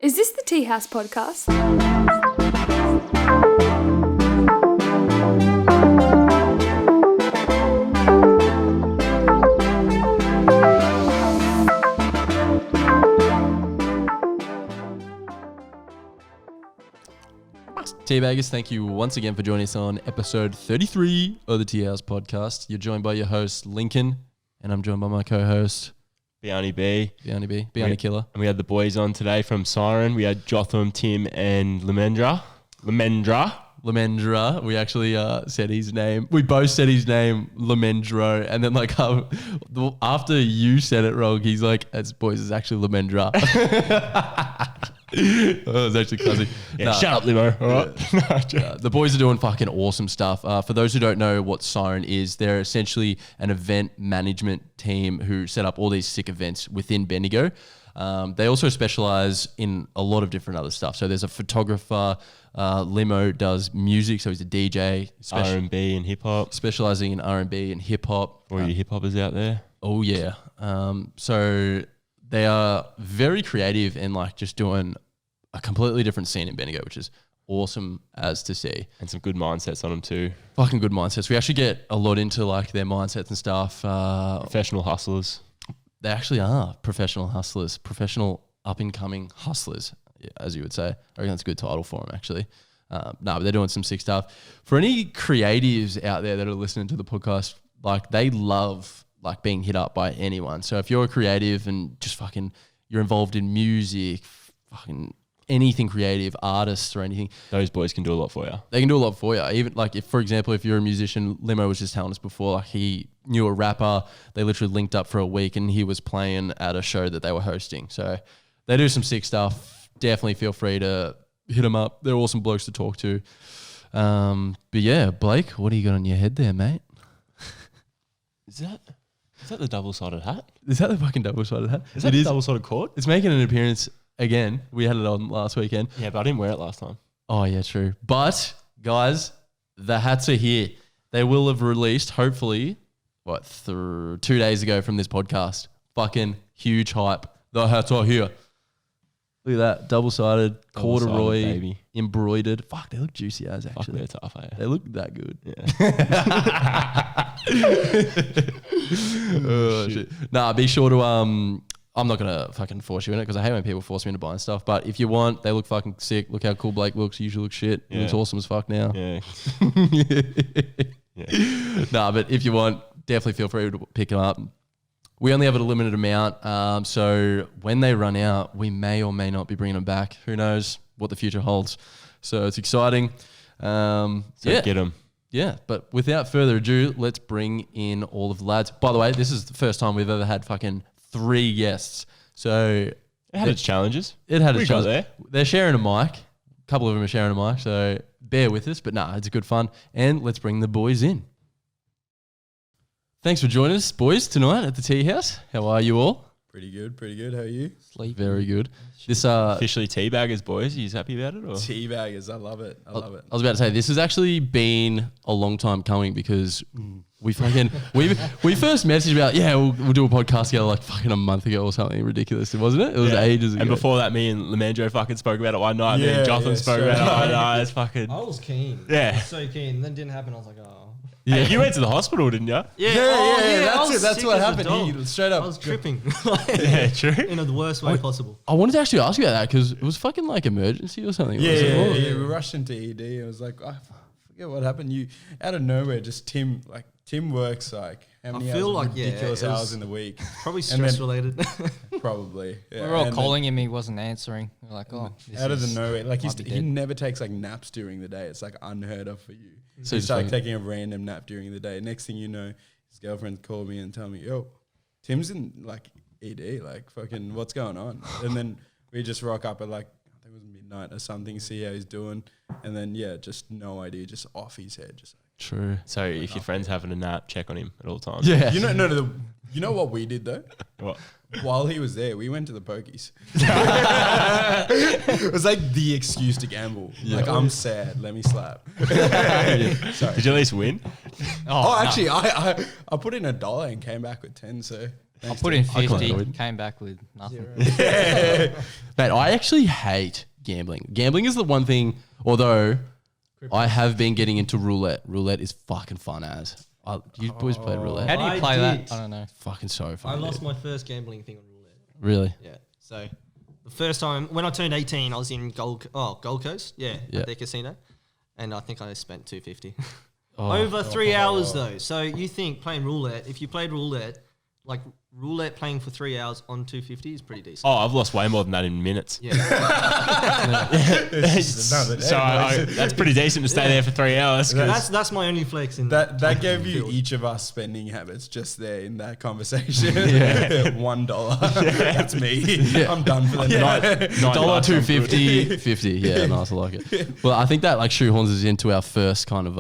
Is this the Teahouse podcast? Teabaggers, thank you once again for joining us on episode 33 of the Teahouse podcast. You're joined by your host, Lincoln, and I'm joined by my co-host, Biani B. Biani Killer. And we had the boys on today from Siren. We had Jotham, Tim, and Lemendra. We actually said his name. We both said his name, Lemendro. And then after you said it wrong, he's like, it's actually Lemendra. Oh, it's actually classic. Shut up, Limo. All right. The boys are doing fucking awesome stuff. For those who don't know what Siren is, they're essentially an event management team who set up all these sick events within Bendigo. They also specialize in a lot of different other stuff. So there's a photographer. Limo does music, so he's a DJ. R&B and hip hop. Specializing in R&B and hip hop. All you hip hoppers out there. Oh yeah. So they are very creative and just doing a completely different scene in Bendigo, which is awesome as to see. And some good mindsets on them too. Fucking good mindsets. We actually get a lot into their mindsets and stuff. Professional hustlers. They actually are professional hustlers, professional up-and-coming hustlers, as you would say. I reckon that's a good title for them, actually. But they're doing some sick stuff. For any creatives out there that are listening to the podcast, they love being hit up by anyone. So if you're a creative and just you're involved in music, fucking anything creative, artists or anything, those boys can do a lot for you. They can do a lot for you. Even if, for example, if you're a musician, Limo was just telling us before, he knew a rapper. They literally linked up for a week and he was playing at a show that they were hosting. So they do some sick stuff. Definitely feel free to hit them up. They're awesome blokes to talk to. But yeah, Blake, what do you got on your head there, mate? Is that the double-sided hat? Is that the fucking double-sided hat? Is that the double-sided cord? It's making an appearance again. We had it on last weekend. Yeah, but I didn't wear it last time. Oh, yeah, true. But, guys, the hats are here. They will have released, hopefully, 2 days ago from this podcast. Fucking huge hype. The hats are here. Look at that. Double-sided, corduroy, baby. Embroidered. Fuck, they look juicy as actually. Fuck, they're tough, eh? They look that good. Yeah. Oh, shit. Nah, be sure to I'm not gonna fucking force you in it because I hate when people force me into buying stuff. But if you want, they look fucking sick. Look how cool Blake looks. He usually looks shit. He looks awesome as fuck now. Yeah. Nah, but if you want, definitely feel free to pick them up. We only have a limited amount, so when they run out, we may or may not be bringing them back. Who knows what the future holds? So it's exciting. Get them. Yeah, but without further ado, let's bring in all of the lads. By the way, this is the first time we've ever had fucking 3 guests. So it had its challenges. It had its challenges. There. They're sharing a mic. A couple of them are sharing a mic, so bear with us. But it's good fun. And let's bring the boys in. Thanks for joining us, boys, tonight at the Teahouse. How are you all? Pretty good. How are you? Very good. This officially teabaggers, boys. Are you happy about it? Or? Teabaggers, I love it. I was about to say, this has actually been a long time coming because we first messaged about, we'll do a podcast together fucking a month ago or something ridiculous, wasn't it? It was ages ago. And before that, me and Lemendro fucking spoke about it one night. Me and Jotham spoke about it one night. It's fucking... I was keen. Yeah. I was so keen. And then it didn't happen. I was like, oh. Yeah. Hey, you went to the hospital, didn't you? Yeah. That's what happened. He straight up. I was tripping. Yeah, true. In the worst way possible. I wanted to actually ask you about that because it was fucking emergency or something. Yeah. We rushed into ED. I was like, I forget what happened. You out of nowhere, just Tim works how many ridiculous hours in the week. Probably stress related. Probably. Yeah. We were all calling him. He wasn't answering. We were like, out of the nowhere. He never takes naps during the day. It's unheard of for you. So he's taking a random nap during the day. Next thing you know, his girlfriend called me and told me, yo, Tim's in ED, fucking what's going on? And then we just rock up at I think it was midnight or something, see how he's doing. And then just no idea, just off his head. Just true. So if your friend's having a nap, check on him at all times. Yeah. You know what we did though? What? While he was there, we went to the pokies. It was the excuse to gamble. I'm sad, let me slap. Sorry. Did you at least win? Actually, I put in $1 and came back with 10. So I put in I can't do 50, it. came back with nothing. Mate, I actually hate gambling. Gambling is the one thing, although I have been getting into roulette. Roulette is fucking fun as. You boys played roulette? How do you I play did. that? I don't know. Fucking so fun. I lost dude. my first gambling thing on roulette. Really? Yeah. So the first time when I turned 18, I was in Gold Coast. Yeah, Yeah. at their casino, and I think I spent $250 Oh. over 3 hours though. So you think playing roulette? If you played roulette, like roulette playing for 3 hours on $250 is pretty decent. Oh, I've lost way more than that in minutes. Yeah. So that's pretty decent to stay there for 3 hours. 'cause that's my only flex in That gave you field. each of us spending habits just there in that conversation. $1. That's me. I'm done for the night. $1, $2.50, 50. Yeah, nice. I like it. Well, I think that like shoehorns us into our first kind of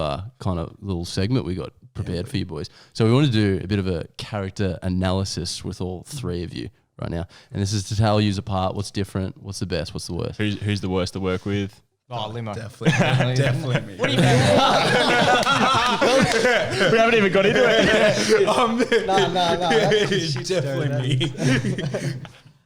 little segment we got prepared for you boys. So we want to do a bit of a character analysis with all three of you right now, and this is to tell you apart. What's different? What's the best? What's the worst? Who's the worst to work with? Oh, limo. Definitely me. What do you mean? We haven't even got into it. No. Definitely me.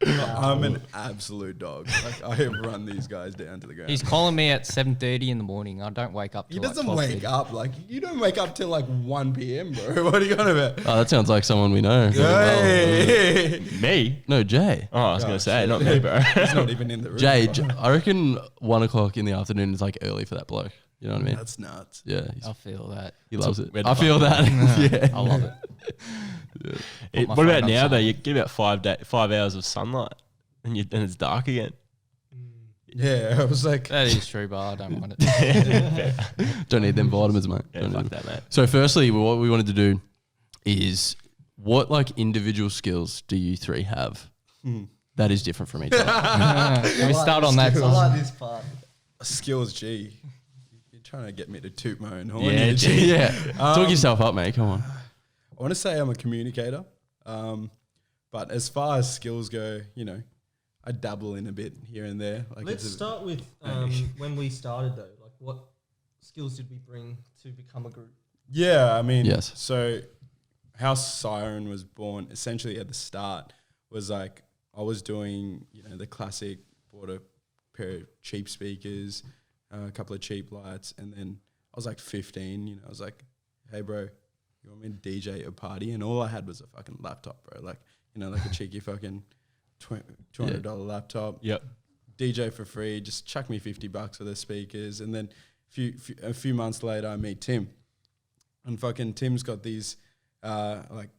I'm an absolute dog. Like I run these guys down to the ground. He's calling me at 7:30 in the morning. I don't wake up. He Till doesn't like wake up. Like you don't wake up till like 1 p.m., bro. What are you on about? Oh, that sounds like someone we know. Hey. Me? No, Jay. Oh, I was going to say, shit. not me, bro. He's not even in the room. Jay, I reckon 1 o'clock in the afternoon is like early for that bloke. You know what I mean? That's nuts. Yeah, I feel that. he loves it. where the I feel that. Yeah. I love it. Put my What about phone now, on though? You get about 5 hours of sunlight and it's dark again. Yeah, I was like, That is true, but I don't want it. Don't need them vitamins, mate. Yeah, Don't fuck need that, mate. So firstly, what we wanted to do is what like individual skills do you three have that is different from each other? Can we start on that? I like this part. skills, G. You're trying to get me to toot my own horn. Yeah, here, G. Yeah. Talk yourself up, mate. Come on. I want to say I'm a communicator, but as far as skills go, you know, I dabble in a bit here and there. Like Let's start with when we started though. Like, what skills did we bring to become a group? Yeah, I mean, Yes. So how Siren was born essentially at the start was like I was doing, you know, the classic, bought a pair of cheap speakers, a couple of cheap lights, and then I was like 15, you know, I was like, hey bro, you want me to DJ at a party? And all I had was a fucking laptop, bro. Like, you know, like a cheeky fucking $200 laptop. Yep. DJ for free, just chuck me $50 for the speakers. And then a few months later, I meet Tim. And fucking Tim's got these like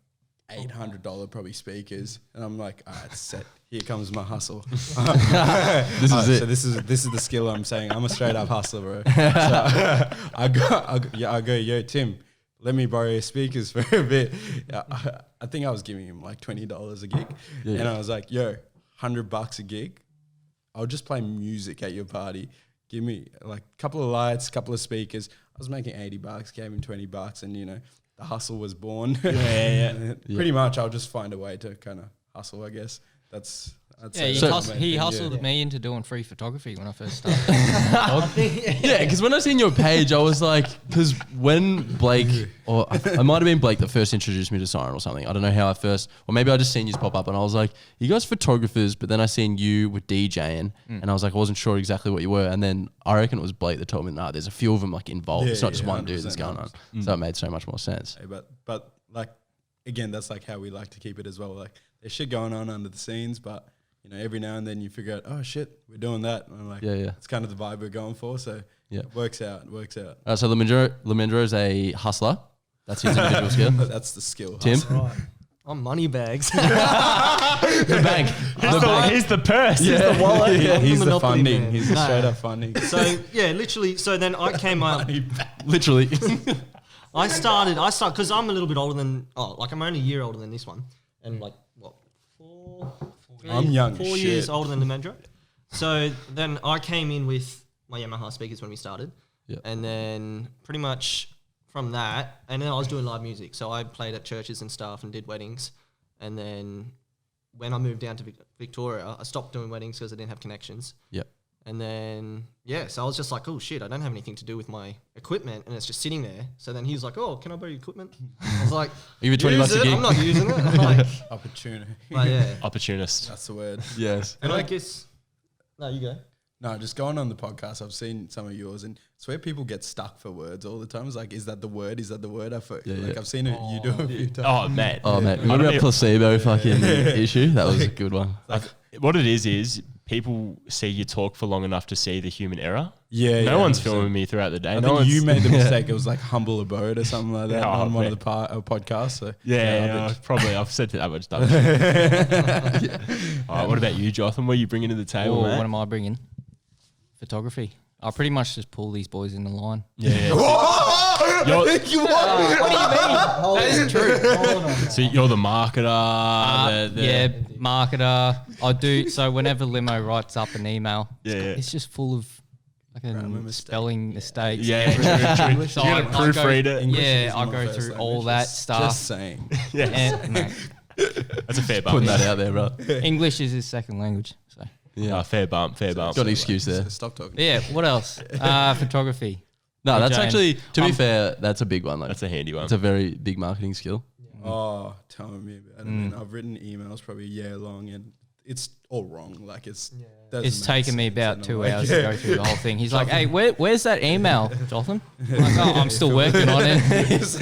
$800 probably speakers. And I'm like, all right, set. Here comes my hustle. This is it. So this is the skill I'm saying. I'm a straight up hustler, bro. So I go, yo, Tim, let me borrow your speakers for a bit. I think I was giving him like $20 a gig. Yeah. And I was like, yo, $100 a gig. I'll just play music at your party. Give me like a couple of lights, couple of speakers. I was making $80, gave him $20, and you know, the hustle was born. Yeah. Pretty much I'll just find a way to kind of hustle, I guess. That's Yeah, he hustled me into doing free photography when I first started. Yeah, because when I seen your page, I was like, because when Blake, or I might have been Blake that first introduced me to Siren or something. I don't know how I first, or maybe I just seen you pop up and I was like, you guys photographers, but then I seen you with DJing and I was like, I wasn't sure exactly what you were. And then I reckon it was Blake that told me, nah, there's a few of them like involved. Yeah, it's not just yeah, one dude that's 100%, going on. So it made so much more sense. Hey, but like, again, that's like how we like to keep it as well. Like there's shit going on under the scenes, but you know, every now and then you figure out, oh shit, we're doing that. And I'm like, Yeah. it's kind of the vibe we're going for. So Yeah. it works out. So Lemendro is a hustler. That's his individual skill. That's the skill. Tim? Right. I'm money bags. The bank. Here's the purse. Here's the wallet. Yeah, I'm he's the Monopoly funding. man. He's the Nah. straight up funding. So yeah, literally. So then I came up. Literally. I started because I'm a little bit older than. Oh, like I'm only a year older than this one, and like what 4 I'm young 4 as years shit. older than the Mendro. So then I came in with my Yamaha speakers when we started, Yeah. and then pretty much from that, and then I was doing live music. So I played at churches and stuff and did weddings, and then when I moved down to Victoria, I stopped doing weddings because I didn't have connections. Yep. And then, so I was just like, oh shit, I don't have anything to do with my equipment and it's just sitting there. So then he was like, oh, can I borrow your equipment? I was like, Even 20 bucks a gig. I'm not using it. Like, Opportunity. but yeah. Opportunist. That's the word. Yes. And I guess, no, you go. No, just going on the podcast, I've seen some of yours, and it's where people get stuck for words all the time. It's like, is that the word? Is that the word? I've seen it. You do a few times. Oh, man. Oh, man. Remember that placebo fucking issue? That was a good one. What it is people see you talk for long enough to see the human error. Yeah. No one's filming me throughout the day. I think you made the mistake. It was like humble abode or something like that on one of the podcasts. So probably. I've said that much stuff. All right, what about you, Jotham? What are you bringing to the table, man? What am I bringing? Photography. I pretty much just pull these boys in the line. Yeah. What do you mean? That is true. So you're the marketer. Marketer. I do. So whenever Limo writes up an email, it's just full of spelling mistakes. Yeah, true. So you gotta proofread it. Yeah, I go through all that stuff. Just saying. That's a fair bump. Putting that out there, bro. English is his second language. So Yeah. Fair bump. Got an excuse there. Stop talking. yeah. What else? Photography. No, that's actually, to be fair, that's a big one. Like, That's a handy one. it's a very big marketing skill. Oh, tell me about it. Man. I've written emails probably a year long, and it's all wrong. Like it's taken me about 2 hours to go through the whole thing. He's like, "Hey, where's that email, Jotham?" I'm like, "Oh, I'm still working on it."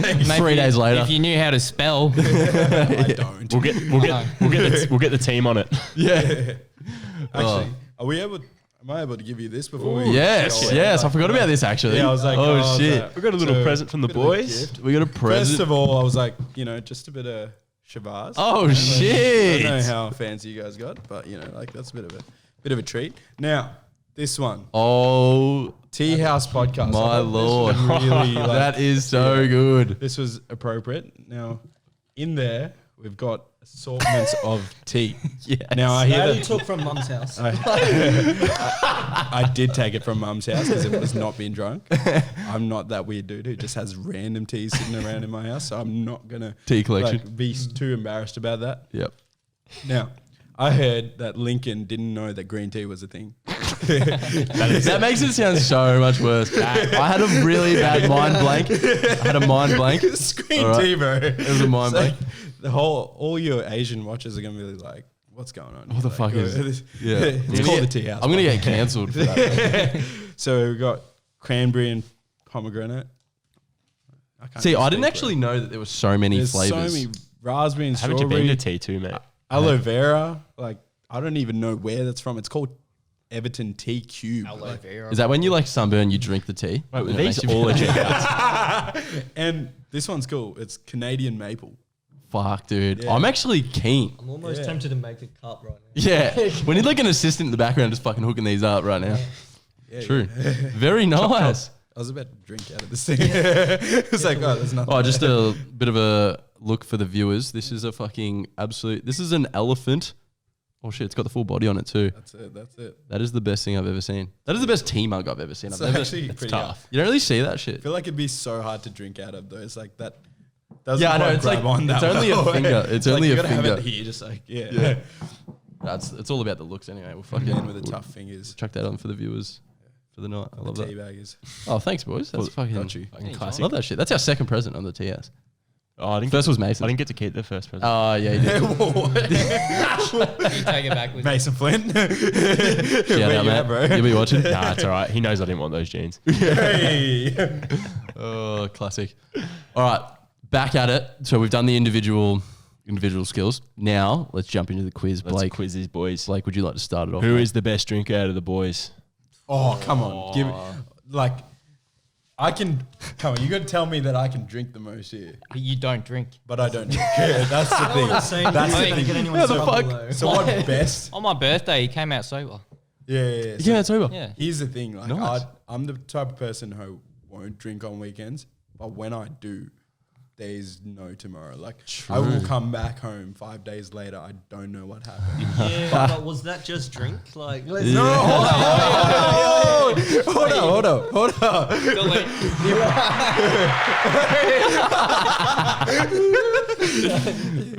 Maybe 3 days later, if you knew how to spell, I don't. We'll get the team on it. yeah. Actually, am I able to give you this before we? Yes. I forgot about this actually. Yeah, I was like, oh shit, We got a little present from the boys. we got a present. First of all, I was like, just a bit of Shabazz. Oh I shit! don't know how fancy you guys got, but like that's a bit of a treat. Now, this one, Oh Teahouse podcast. my lord, Really, that is so good. This was appropriate. Now, in there, we've got assortments of tea. Yes. Now, I hear How that you took from Mum's house? I did take it from Mum's house because it was not being drunk. I'm not that weird dude who just has random tea sitting around in my house, so I'm not gonna Tea collection. be too embarrassed about that. Yep. Now, I heard that Lincoln didn't know that green tea was a thing. That makes it sound so much worse. I had a really bad mind blank. It's green All right. tea, bro. It was a mind blank. All your Asian watchers are gonna be like, "What's going on? What the fuck is this?" Yeah. It's called the tea house. I'm gonna get cancelled for that. So we've got cranberry and pomegranate. See, I didn't actually know that there were so many There's flavors. so many raspberry and Haven't you strawberry. been to tea too, mate? Aloe vera. Like, I don't even know where that's from. It's called Everton Tea Cube. Like, Is that when you like sunburn, you drink the tea? Wait, And it these makes you all feel- are and this one's cool. It's Canadian maple. Fuck, dude. Yeah. I'm actually keen. I'm almost tempted to make a cup right now. Yeah. We need like an assistant in the background just fucking hooking these up right now. Yeah, True. Very nice. I was about to drink out of this thing. It's like, oh, there's nothing. Oh, just a bit of a look for the viewers. This is a fucking absolute. This is an elephant. Oh shit, it's got the full body on it too. That's it. That is the best thing I've ever seen. That is the best tea mug I've ever seen. It's I've never, actually it's pretty tough. You don't really see that I shit. feel like it'd be so hard to drink out of though. It's like that. Doesn't Yeah, I know. quite It's grab like on it's that only a well. finger. It's Like, only you a gotta have finger. it here, just like yeah. It's all about the looks anyway. We'll fucking Again with the tough fingers. chuck that on for the viewers for the night. I love The that. tea baggers. Oh, thanks, boys. That's fucking got you. fucking classic. Love that shit. That's our second present on the TS. Oh, I didn't First was Mason. I didn't get to keep the first present. Oh yeah, you did. you take it back with you. Mason Flynn. Shout out, Matt. bro. You'll be watching. Nah, it's all right. He knows I didn't want those jeans. Hey. Oh, classic. All right, back at it. So we've done the individual skills. Now let's jump into the quiz. Let's Blake, quiz these boys. Blake, would you like to start it off? Who is the best drinker out of the boys? Oh, come on. Give like I can come on, you gotta tell me that I can drink the most here. But you don't drink. But I don't drink. That's the thing. That's I the think thing. get anyone in trouble fuck? though. So what best? On my birthday, he came out sober. Yeah. Yeah, it's over. Yeah. Here's the thing, like Nice. I'm the type of person who won't drink on weekends, but when I do, there's no tomorrow. Like I will come back home 5 days later. I don't know what happened. Yeah, but was that just drink? Like, let's Hold on.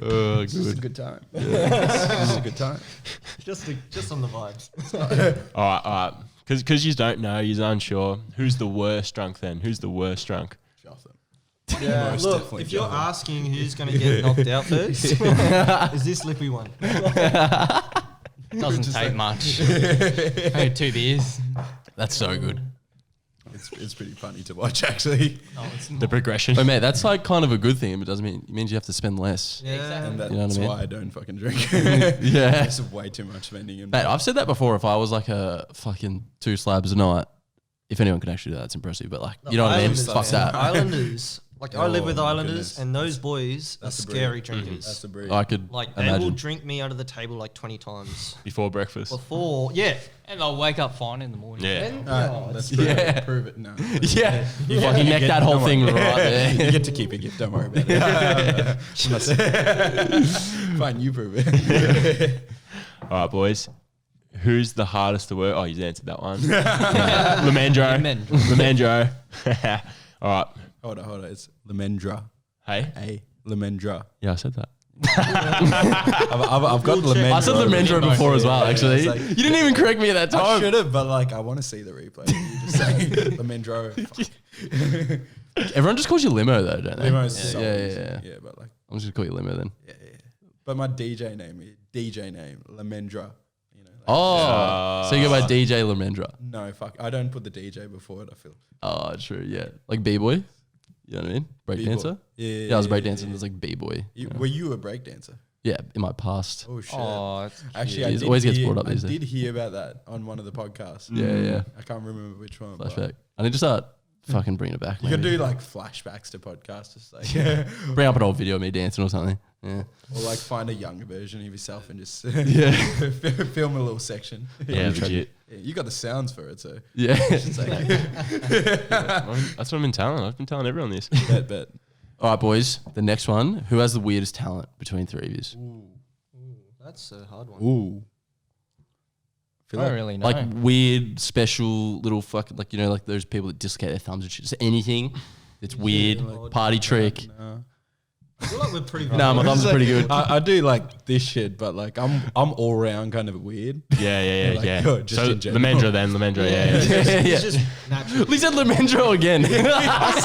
Oh, This is a good. good time. This is a good time. just on the vibes. All right. Because you don't know, you're unsure. Who's the worst drunk then? Who's the worst drunk? Jotham. Yeah, Most look, definitely if you're Jotham. asking who's going to get knocked out first, is this Lippy one? Doesn't take much. Only 2 beers. That's so good. It's pretty funny to watch, actually. The progression. But mate, that's like kind of a good thing. But it doesn't mean it means you have to spend less. Yeah. And that's You know what I mean? why I don't fucking drink. Yeah. It's way too much spending. In Mate, I've said that before. If I was like a fucking 2 slabs a night, if anyone can actually do that, that's impressive. But like, you know what I mean? Islanders, Fuck man. that. Islanders. Like, I live with Oh, my Islanders, goodness. and those boys are That's the breed. scary drinkers. That's the breed. I could Like, they will imagine. drink me under the table like 20 times. Before breakfast. Before, yeah. And they'll wake up fine in the morning. Yeah. And, Let's prove Yeah. it. Prove it. No. Yeah, you fucking neck that whole thing right there. You get to keep a gift. Don't worry about it. Fine, you prove it. All right, boys. Who's the hardest to work? Oh, you answered that one. Lemandro. Lemandro. All right. Hold on. It's Lemendra. Hey. Lemendra. Yeah, I said that. I've got We'll check. Lemendra. I said Lemendro before as well, Yeah, actually. it's like- You didn't even correct me at that I time. should have, but like I want to see the replay. You just saying Lemendro. Everyone just calls you Limo though, don't they? Limo's yeah, so yeah, easy. yeah. Yeah, but like I'm just gonna call you Limo then. yeah. But my DJ name, Lemendra. You know. Like, Oh, so you go by DJ Lemendra. no, fuck. I don't put the DJ before it. I feel. Oh, true. Yeah, like B-boy. You know what I mean? Breakdancer. Yeah, Yeah, I was breakdancing. There's like B-boy. Were you a breakdancer? Yeah, in my past. Oh shit. Oh, that's Actually, It always gets brought up I these days. did hear about that on one of the podcasts. Yeah, yeah. I can't remember which one. but Flashback. I need to start fucking bringing it back. You can maybe. do like flashbacks to podcasts, just like Bring up an old video of me dancing or something. Yeah. or like find a younger version of yourself and just Yeah. film a little section. Yeah, legit. Yeah, you got the sounds for it, so Yeah. it's like That's what I've been telling. I've been telling everyone this. bet. All right, boys. The next one. Who has the weirdest talent between 3 of you? That's a hard one. Ooh. I don't really know. Like weird, special little fucking like like those people that dislocate their thumbs and shit. Just anything that's weird, like- party trick. No. I feel like we're pretty Nah, my thumbs are pretty good. I do like this shit, but like I'm all round kind of weird. Yeah. Like, oh, just So in general. Lemandro then. Lemandro, yeah. It's Yeah. just natural. He said Lemendro again. Lemandro.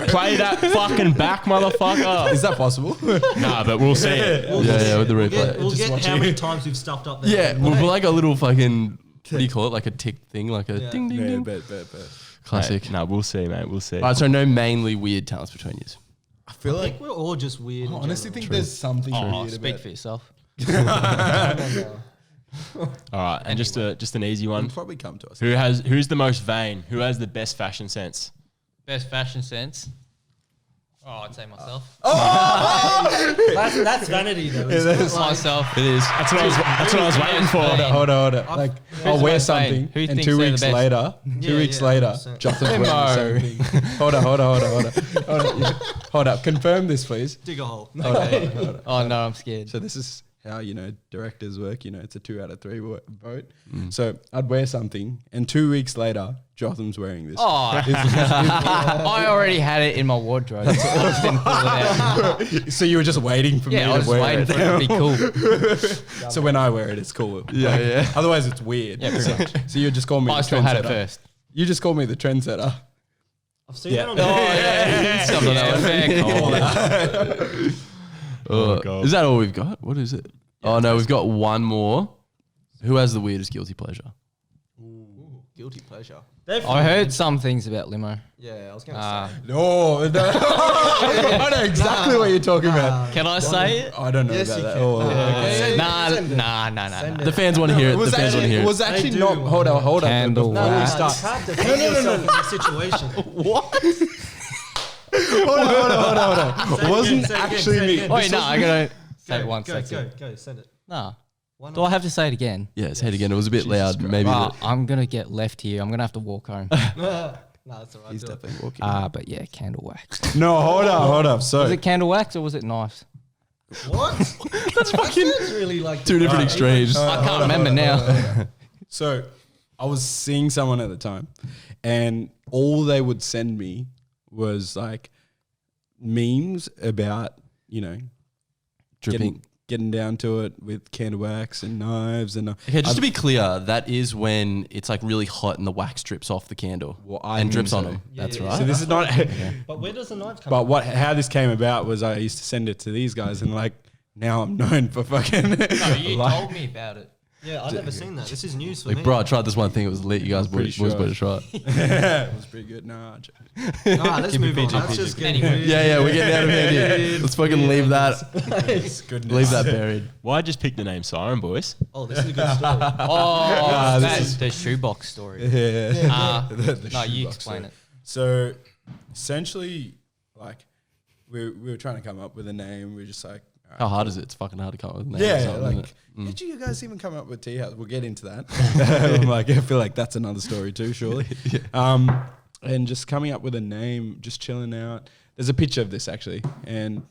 Play that fucking back, motherfucker. Is that possible? Nah, but we'll see it. Yeah, with the replay. We'll Just get watch how it. many times we've stuffed up there. Yeah, we'll put like a little fucking, what do you call it? Like a tick thing, like a Yeah. ding, ding, Yeah, ding. bet. Classic. Nah, we'll see, mate. We'll see. All right, so no mainly weird talents between you. I feel I like think we're all just weird. I in honestly general. think there's something oh, weird speak about for yourself. All right, and just an easy It'll one. probably come to us. Who's the most vain? Who has the best fashion sense? Best fashion sense. Oh, I'd say myself. That's vanity though. It's not like- Myself. It is. That's what I was waiting for. Hold on. Like I'll the wear most vain? something, Who and thinks 2 they're the weeks best? later, Yeah, 2 weeks yeah, later, 100%. Jonathan's wearing the same thing. Hold on. Hold up. Confirm this, please. dig a hole. Hold on. Oh no, I'm scared. So this is how directors work. It's a 2 out of 3 vote. So I'd wear something, and 2 weeks later, Jotham's wearing this. Oh, I already had it in my wardrobe. So I just didn't pull it out. So you were just waiting for Yeah, I me was to wear waiting it. for it to be cool. So when I wear it, it's cool. Yeah, yeah. Otherwise, it's weird. Yeah, pretty much. So you just call me. I the still had it trendsetter. first. You just call me the trendsetter. I've seen Yeah. that on Something else. Oh, God. Is that all we've got? What is it? Oh no, we've got one more. Who has the weirdest guilty pleasure? guilty pleasure. I heard some things about limo. Yeah, I was gonna say. No, I know exactly what you're talking about. Can I say it? I don't know Yes, about you that. can. Oh, Send it, Nah. Send it. The fans want to hear it. It was The fans want to hear it. actually They do not. want Hold on. Candle Before we No, wax. you start. can't defend yourself in this situation. Hold on. Say it Wasn't again, say it again, actually say it me. again. Wait, no, I gotta say it Go, once. go, That's go, it. go, send it. Nah. Why not? Do I have to say it again? Yeah, say it again. It was a bit loud. Christ. Maybe. I'm gonna get left here. I'm gonna have to walk home. No, that's alright. He's do it. definitely walking. But yeah, candle wax. No, hold up. So Was it candle wax or was it knives? What? That's fucking really like Two different extremes. I can't remember now. So I was seeing someone at the time, and all they would send me was like memes about, Dripping. getting down to it with candle wax and knives and. Okay, just to be clear, that is when it's like really hot and the wax drips off the candle and drips on them. Yeah, That's yeah, right. So this is not. But where does the knife come? But how this came about was I used to send it to these guys and like now I'm known for fucking. No, you told me about it. Yeah, I've never seen that. This is news for Like, me. bro, I tried this one thing. It was lit. You guys boys pretty better try it. It was pretty good. Nah, Let's move on. That's just getting weird. Yeah, we're getting out of hand here. Let's fucking leave that. it's goodness. Leave that buried. Why just pick the name Siren, boys? Oh, this is a good story. Oh, that's the shoebox story. Yeah. No, you shoebox explain story. it. So essentially, like we were trying to come up with a name. We were just like, all right, How hard is it? It's fucking hard to come up with names. yeah, isn't like it? did you guys even come up with Teahouse? We'll get into that. I'm like, I feel like that's another story too, surely. And just coming up with a name, just chilling out. There's a picture of this actually, and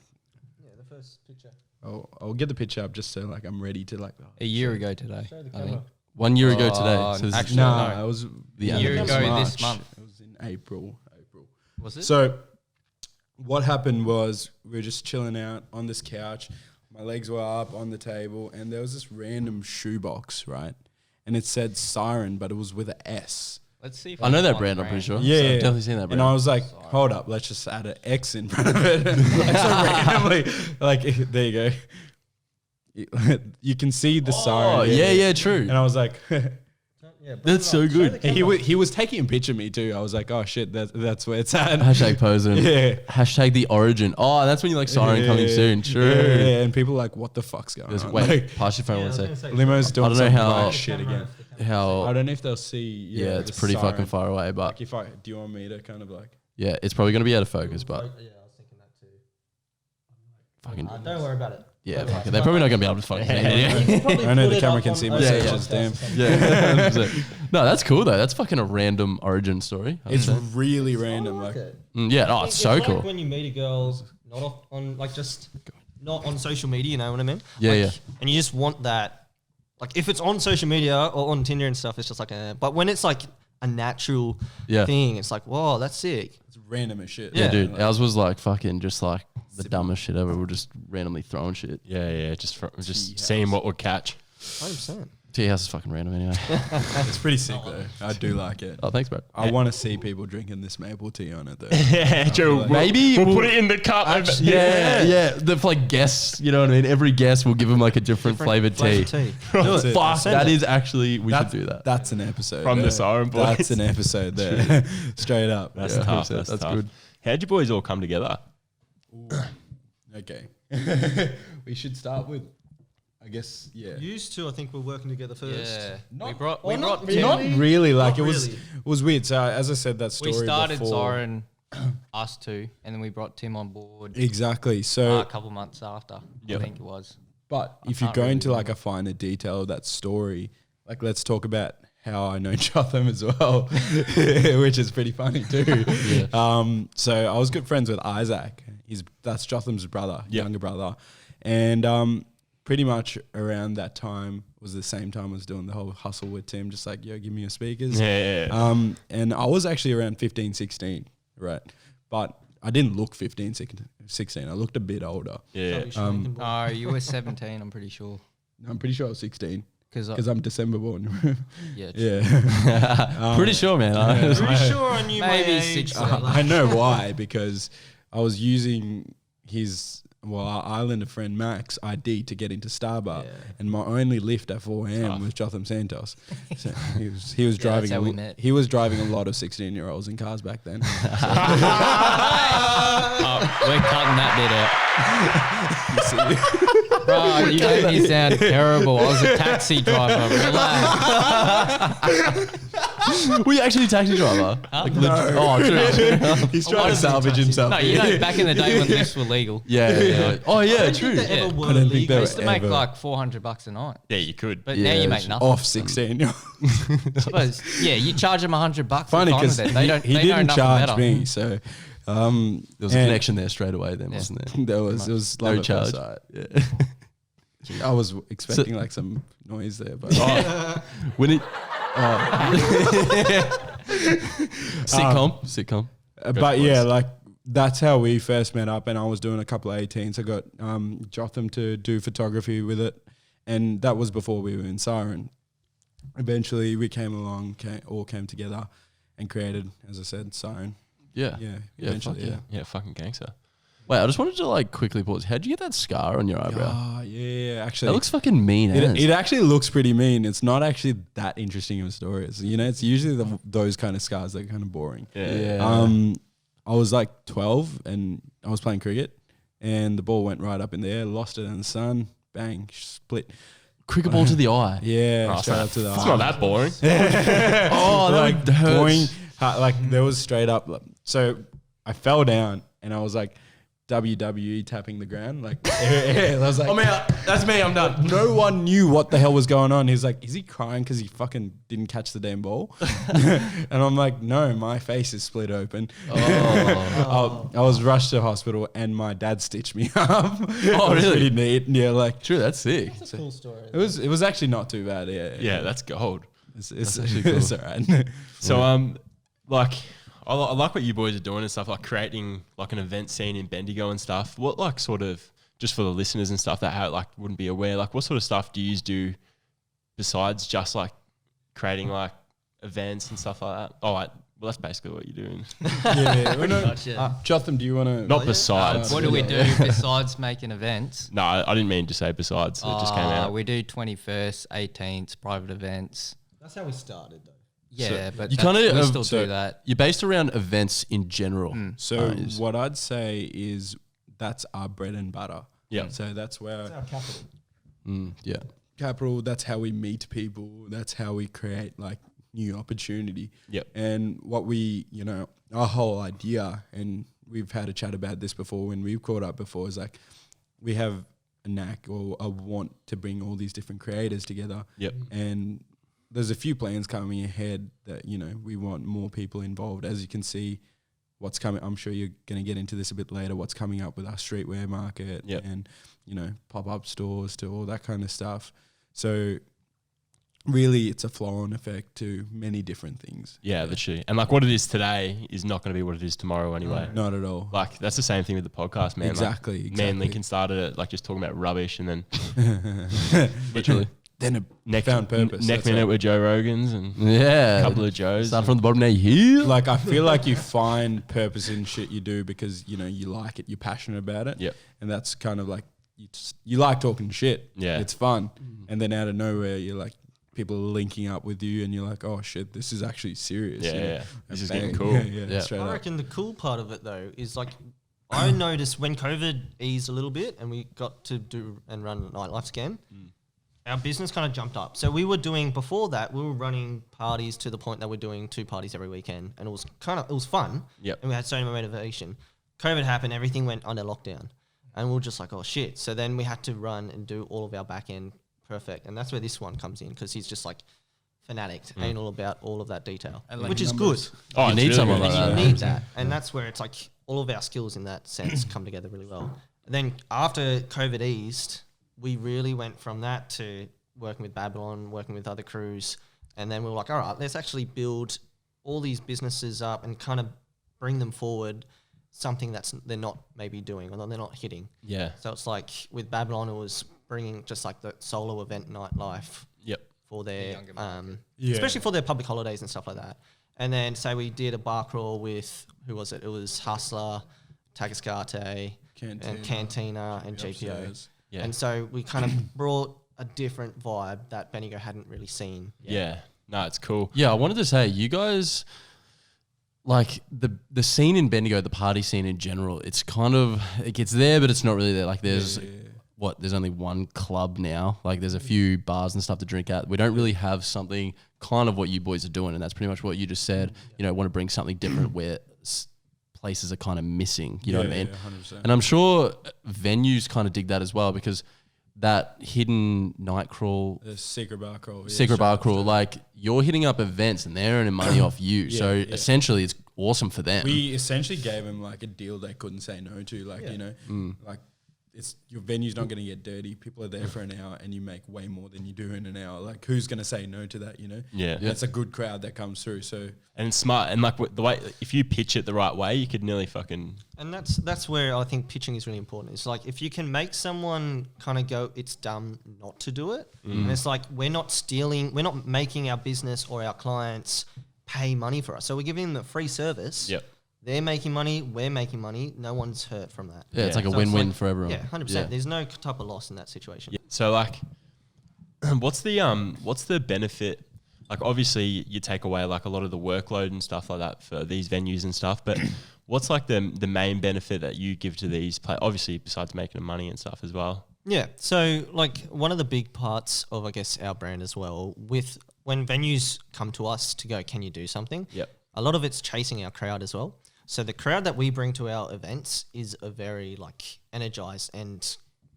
Yeah, the first picture. I'll get the picture up just so like I'm ready to like. A year ago today, Show the I think. camera. 1 year ago Oh, today. So this is actually, Nah, no. it was the A end year of ago March. this month. It was in April. Was it? So what happened was we were just chilling out on this couch. My legs were up on the table and there was this random shoebox, right? And it said Siren, but it was with an S. Let's see if I know can that find brand, the I'm pretty sure. Yeah, So yeah. I've definitely seen that brand. And I was like, hold up, let's just add an X in front of it. Like, so randomly, like, there you go. You can see the Siren. Oh, yeah, true. And I was like, Yeah, That's so good. he was taking a picture of me too. I was like, oh shit, that's where it's at. Hashtag posing. Yeah. Hashtag the origin. Oh, that's when you like Siren coming soon. True. Yeah, and people are like, what the fuck's going on? Wait, Like, pass your phone one sec. Limo's doing I don't know some how- wild shit again. I How, don't know if they'll see. yeah, it's the pretty Siren. fucking far away, but Like, do you want me to kind of like? yeah, it's probably going to be out of focus, but Yeah, I was thinking that too. fucking, Don't worry about it. yeah, fuck it. They're probably not going to be able to fucking see it. I know the camera can see my Yeah, searches. Damn, Yeah, 100%. No, that's cool though. That's fucking a random origin story. it's really random. Like, Yeah, oh, it's so like cool. when you meet a girl, not off on like just not on social media. You know what I mean? Yeah, Like, yeah. And you just want that. Like if it's on social media or on Tinder and stuff, it's just like but when it's like a natural Yeah. thing, it's like, whoa, that's sick. it's random as shit. Yeah, Yeah. dude. Ours was like fucking just like the dumbest shit ever. We're just randomly throwing shit. Yeah, just seeing what would catch. 100%. Teahouse is fucking random anyway. It's pretty sick though. I do like it. Oh, thanks, bro. I want to see people drinking this maple tea on it though. Yeah, Joe. Maybe we'll we'll- put it in the cup. Yeah. The like guests, you know what I mean? Every guest will give them like a different flavored tea. tea. That's it. Fuck, Send that it. is actually, we should do that. That's an episode From the there. Siren Boys. That's an episode there. Straight up. That's Yeah, tough. 100%. That's tough. good. How'd you boys all come together? Okay. We should start with, I guess, yeah. Used to, I think we're working together first. Yeah. We brought not Tim. Not really. Like Not it was, really. it was weird. So as I said, that story We started before. Siren, us two, and then we brought Tim on board Exactly. So, a couple months after. Yep. I think it was. but if you can't go really into like a finer detail of that story, like let's talk about how I know Jotham as well, which is pretty funny too. So I was good friends with Isaac. That's Jotham's brother, younger brother, and pretty much around that time was the same time I was doing the whole hustle with Tim, just like, yo, give me your speakers. Yeah. And I was actually around 15, 16, right? But I didn't look 15, 16. I looked a bit older. Yeah. No, you were 17, I'm pretty sure. I'm pretty sure I was 16 Because because I'm December born. yeah, Yeah. Pretty sure, man. Pretty sure I knew Maybe my age. 16. I know why, because I was using our Islander friend Max ID to get into Starbucks, and my only lift at 4 a.m. was Jotham Santos. So he was driving. that's how we met. He was driving a lot of 16-year-olds in cars back then. We're cutting that bit out. Bro, you made me sound terrible. I was a taxi driver. Relax. Were you actually a taxi driver? Like, oh, true. He's trying to salvage himself. No, you know, back in the day when lifts were legal, Yeah. Oh, yeah, true. They ever Yeah. were I don't think legal. they I were used to make ever like $400 a night. Yeah, you could. But Yeah, now you it's make nothing. off 16. Yeah, you charge them $100. Funny because because they don't. he they know didn't nothing charge better. me, so There was a and connection there straight away then, wasn't there? There was it was No love at first charge. sight. Yeah. I was expecting like some noise there, but When it... Sitcom. but yeah, like that's how we first met up, and I was doing a couple of 18s. I got Jotham to do photography with it, and that was before we were in Siren. Eventually, we came along, all came together, and created, as I said, Siren. Yeah. Eventually, fuck Yeah, fucking gangster. Wait, I just wanted to like quickly pause. How'd you get that scar on your eyebrow? Oh, yeah, actually. That looks fucking mean. It actually looks pretty mean. It's not actually that interesting of a story. It's, it's usually those kind of scars that are kind of boring. Yeah. I was like 12 and I was playing cricket and the ball went right up in the air, lost it in the sun, bang, split. Cricket ball to the eye. Yeah, straight up to the eye. It's not that boring. Oh, that hurts. Boring. Like there was straight up. So I fell down and I was like WWE tapping the ground. Like I was like, I'm out. That's me. I'm done. no one knew what the hell was going on. He's like, is he crying because he fucking didn't catch the damn ball? And I'm like, no, my face is split open. I was rushed to hospital and my dad stitched me up. Oh, really? Pretty neat. Yeah, like True, that's sick. That's a cool story. it was actually not too bad. Yeah, that's gold. it's actually cool. it's all right. So like I like what you boys are doing and stuff, like creating like an event scene in Bendigo and stuff. What like sort of, just for the listeners and stuff that like wouldn't be aware, like what sort of stuff do you do besides just like creating like events and stuff like that? Oh, well, that's basically what you're doing. Jotham, do you want to? Not besides. What do we do besides making events? No, I didn't mean to say besides. It just came out. We do 21st, 18th, private events. That's how we started, though. Yeah, but you kinda, we still so do that. You're based around events in general. So what I'd say is that's our bread and butter. Yeah. So that's where Our capital. Yeah. capital. That's how we meet people. That's how we create like new opportunity. Yep. And what we, our whole idea, and we've had a chat about this before when we've caught up before, is like we have a knack or a want to bring all these different creators together. Yep. And there's a few plans coming ahead that, we want more people involved. As you can see, what's coming, I'm sure you're going to get into this a bit later, what's coming up with our streetwear market and, pop-up stores to all that kind of stuff. So really it's a flow-on effect to many different things. Yeah, literally. And like what it is today is not going to be what it is tomorrow anyway. Not at all. Like that's the same thing with the podcast, man. Exactly. Like, me and Lincoln started it like just talking about rubbish and then Literally. Then it found purpose. Next That's minute it. we're Joe Rogans and Yeah. a couple of Joes. Start from the bottom now you here. Like I feel like you find purpose in shit you do because, you like it, you're passionate about it. Yep. And that's kind of like, you like talking shit. Yeah. It's fun. And then out of nowhere, you're like, people are linking up with you and you're like, oh shit, this is actually serious. Yeah, you know? yeah. This And is getting bang. cool. Yeah. Straight I up. reckon the cool part of it, though, is like I noticed when COVID eased a little bit and we got to do and run nightlife again, our business kind of jumped up. So we were doing, before that, we were running parties to the point that we're doing 2 parties every weekend. And it was fun. Yep. And we had so much motivation. COVID happened, everything went under lockdown. And we were just like, oh shit. So then we had to run and do all of our back end perfect. And that's where this one comes in, because he's just like fanatic, anal about all of that detail, And like which is numbers. good. Oh, You it's need really someone good. like And that. you need that. And that's where it's like all of our skills in that sense come together really well. And then after COVID eased, we really went from that to working with Babylon, working with other crews. And then we were like, all right, let's actually build all these businesses up and kind of bring them forward something that's they're not maybe doing or they're not hitting. Yeah. So it's like with Babylon, it was bringing just like the solo event nightlife Yep. for their, younger market. especially for their public holidays and stuff like that. And then say we did a bar crawl with, who was it? It was Hustler, Tagascate, and Cantina and GPO. Upstairs. Yeah. And so we kind of brought a different vibe that Bendigo hadn't really seen. Yeah. No, it's cool. Yeah, I wanted to say, you guys, like the scene in Bendigo, the party scene in general, it's kind of, it gets there, but it's not really there. Like there's, there's only one club now. Like there's a few bars and stuff to drink at. We don't really have something kind of what you boys are doing. And that's pretty much what you just said. Want to bring something different where places are kind of missing. You know what I mean? Yeah, 100%. And I'm sure venues kind of dig that as well, because that hidden night crawl, The secret bar crawl. secret bar crawl, like you're hitting up events and they're earning money off you. So essentially it's awesome for them. We essentially gave them like a deal they couldn't say no to. Like, like it's your venue's not going to get dirty. People are there for an hour and you make way more than you do in an hour. Like, who's going to say no to that, you know? Yeah. That's a good crowd that comes through. So, and it's smart. And like the way, if you pitch it the right way, you could nearly fucking. And that's where I think pitching is really important. It's like, if you can make someone kind of go, it's dumb not to do it. And it's like, we're not making our business or our clients pay money for us. So we're giving them a free service. Yep. They're making money, we're making money. No one's hurt from that. Yeah, it's like a So win-win for everyone. Yeah, 100%. Yeah. There's no type of loss in that situation. Yeah. So like, what's the benefit? Like, obviously you take away like a lot of the workload and stuff like that for these venues and stuff, but what's like the main benefit that you give to these obviously besides making money and stuff as well? Yeah. So like, one of the big parts of, I guess, our brand as well, with when venues come to us to go, can you do something? Yep. A lot of it's chasing our crowd as well. So the crowd that we bring to our events is a very like energized and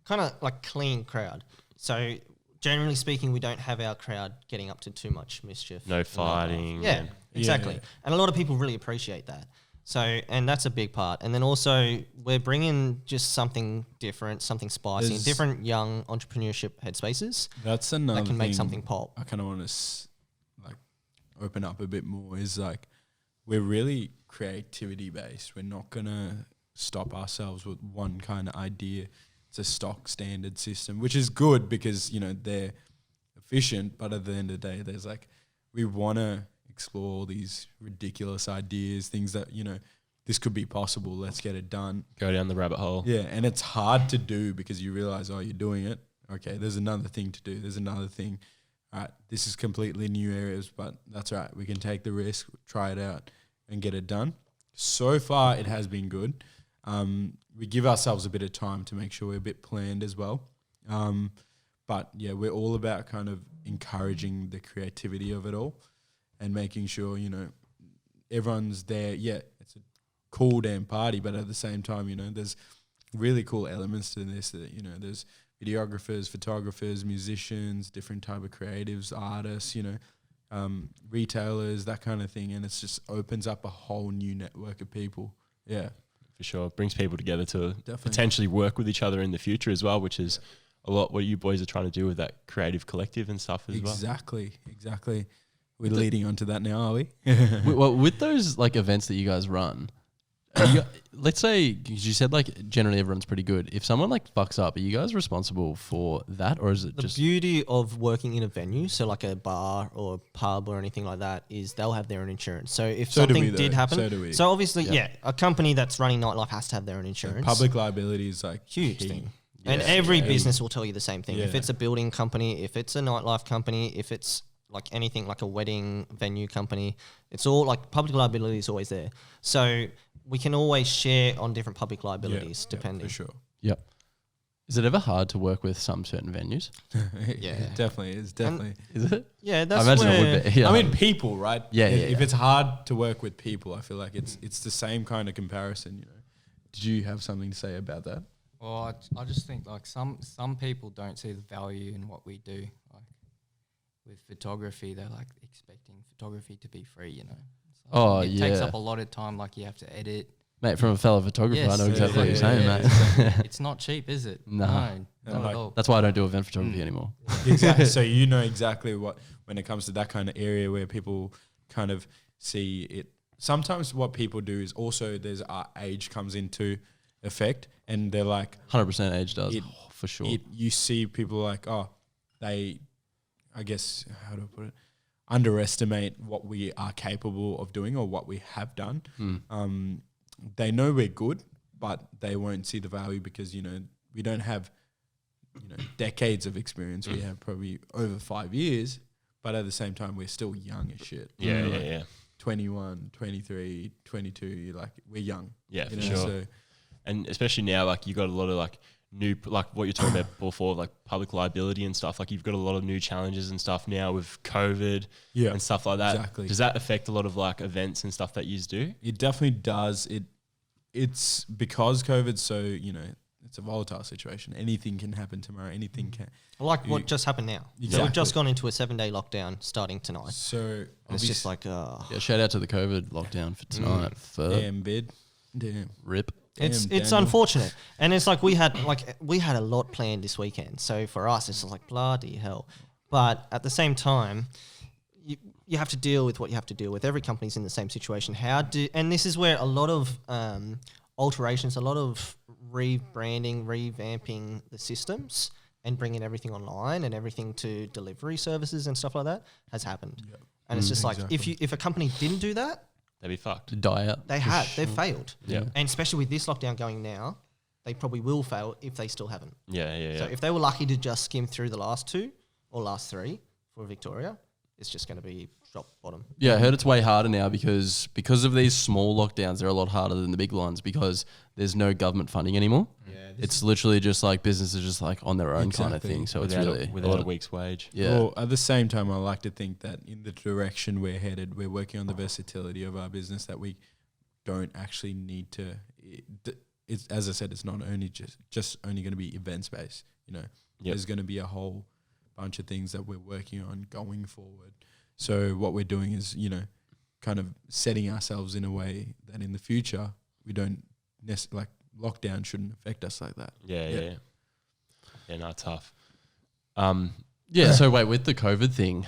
kind of like clean crowd. So generally speaking, we don't have our crowd getting up to too much mischief. No fighting. Yeah, exactly. Yeah. And a lot of people really appreciate that. So, and that's a big part. And then also we're bringing just something different, something spicy, There's- different young entrepreneurship headspaces that's another that can make thing something pop. I kind of want to like open up a bit more is like, we're really creativity based. We're not going to stop ourselves with one kind of idea. It's a stock standard system, which is good because, you know, they're efficient. But at the end of the day, there's like, we want to explore all these ridiculous ideas, things that, you know, this could be possible. Let's get it done. Go down the rabbit hole. Yeah. And it's hard to do because you realize, oh, you're doing it. Okay, there's another thing to do. There's another thing. All right, this is completely new areas, but that's right. We can take the risk, try it out, and get it done. So far, it has been good. We give ourselves a bit of time to make sure we're a bit planned as well. But yeah, we're all about kind of encouraging the creativity of it all and making sure, you know, everyone's there. Yeah, it's a cool damn party, but at the same time, you know, there's really cool elements to this that, you know, there's videographers, photographers, musicians, different type of creatives, artists, you know, retailers, that kind of thing. And it's just opens up a whole new network of people. Yeah. For sure. It brings people together to Definitely. potentially work with each other in the future as well, which is a lot what you boys are trying to do with that creative collective and stuff as well. Exactly. We're leading on to that now, are we? Well, with those like events that you guys run, let's say, 'cause you said like generally everyone's pretty good. If someone like fucks up, are you guys responsible for that, or is it The just beauty of working in a venue, so like a bar or a pub or anything like that, is they'll have their own insurance. So if So do something we, though. did happen, So do we. so obviously, yeah, a company that's running nightlife has to have their own insurance. Public liability is like Huge key. thing. And Yeah. every Yeah. business will tell you the same thing. If Yeah. it's a building company, if it's a nightlife company, if it's like anything like a wedding venue company, it's all like public liability is always there. So we can always share on different public liabilities depending. for sure. Yep. Is it ever hard to work with some certain venues? Yeah. It definitely is. Definitely. Is it? Yeah, I that's imagine where it would be. Yeah. I mean, people, right? Yeah, If yeah. it's hard to work with people, I feel like it's the same kind of comparison. You know. Did you have something to say about that? Well, I just think like some people don't see the value in what we do. Like with photography, they're like expecting photography to be free, you know. So Oh, it takes yeah. up a lot of time. Like you have to edit. Mate, from a fellow photographer, I Yes, know exactly what you're yeah, saying, mate. It's not cheap, is it? Nah. No, not at all. That's why I don't do event photography anymore. Exactly. So you know exactly what when it comes to that kind of area where people kind of see it. Sometimes what people do is also there's age comes into effect, and they're like 100% age does, It- for sure. you see people like they, I guess how do I put it, underestimate what we are capable of doing or what we have done. They know we're good, but they won't see the value because, you know, we don't have, you know, decades of experience. We have probably over 5 years, but at the same time, we're still young as shit. Yeah, You know, yeah, like yeah. 21, 23, 22, you're like, we're young. Yeah, you for know, sure. So And especially now, like you got a lot of like new, like what you're talking about before, like public liability and stuff. Like you've got a lot of new challenges and stuff now with COVID and stuff like that. Exactly. Does that affect a lot of like events and stuff that you do? It definitely does. It's because COVID's so, you know, it's a volatile situation. Anything can happen tomorrow. Anything can. like what just happened now. So Exactly. we've just gone into a 7-day lockdown starting tonight. So And it's just like, Yeah, shout out to the COVID lockdown for tonight. For damn bid. Damn. rip. It's Daniel. unfortunate, and it's like we had a lot planned this weekend. So for us, it's just like bloody hell. But at the same time, you have to deal with what you have to deal with. Every company's in the same situation. And this is where a lot of alterations, a lot of rebranding, revamping the systems, and bringing everything online and everything to delivery services and stuff like that has happened. Yep. And it's just like if a company didn't do that, they'd be fucked. Die out. They've failed. Yeah. And especially with this lockdown going now, they probably will fail if they still haven't. Yeah. So if they were lucky to just skim through the last 2 or last 3 for Victoria, it's just going to be drop bottom. Yeah, I heard it's way harder now because of these small lockdowns. They're a lot harder than the big ones because there's no government funding anymore. Yeah, it's literally just like businesses just like on their own kind of thing. So without it's really without a week's wage. Yeah. Well, at the same time, I like to think that in the direction we're headed, we're working on the versatility of our business that we don't actually need to. It's, as I said, it's not only just only going to be event space. You know, there's going to be a whole bunch of things that we're working on going forward. So what we're doing is, you know, kind of setting ourselves in a way that in the future we don't like lockdown shouldn't affect us like that. Yeah, not tough. So wait, with the COVID thing